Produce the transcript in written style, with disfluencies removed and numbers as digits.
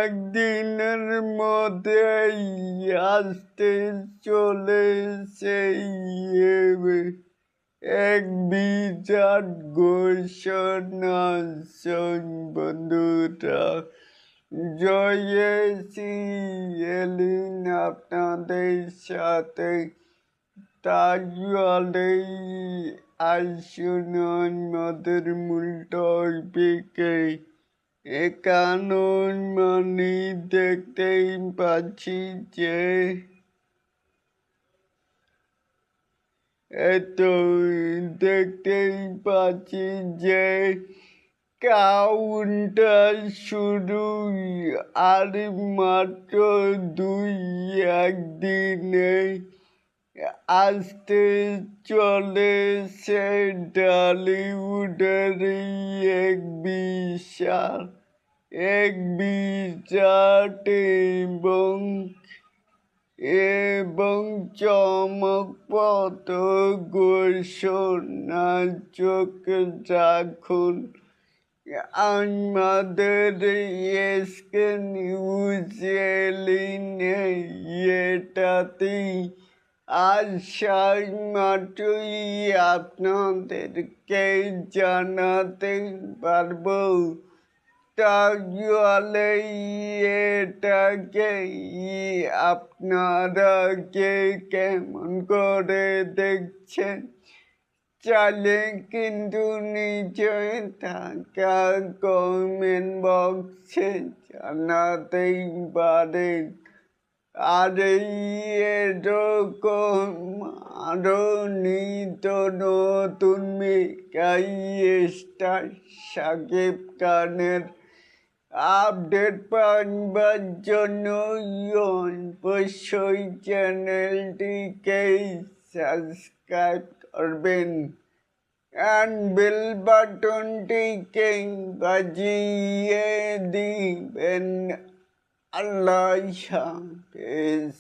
একদিনের মধ্যেই আসতে চলেছে এক বিরাট ঘোষণা। বন্ধুরা, জয়েছি এলিন আপনাদের সাথে। তাহলে আসুন আমাদের মূল টপিকে। কারণ মানে দেখতেই পাচ্ছি যে দেখতেই পাচ্ছি যে কাউন্টার শুরু আর মাত্র 2-1 দিনে আসতে চলেছে টলিউডের এক বিরাট এবং চমকপ্রদ ঘোষণা। চোখ রাখুন আমাদের এসকে নিউজ এলিনে। এটাতেই আসার মাত্রই আপনাদেরকে জানাতে পারবো। তাহলে এটাকে আপনারা কেমন করে দেখছেন চাইলে কিন্তু নিচে থাকা কমেন্ট বক্সে জানাতেই পারেন। আর এরকম আরো নিত্য নতুন মেগাই স্টার শাকিব খানের আপডেট পাওয়ার জন্য অবশ্যই চ্যানেলটিকে সাবস্ক্রাইব করবেন and বেল বাটনটিকে বাজিয়ে দিবেন। আল্লাহ হাফেজ।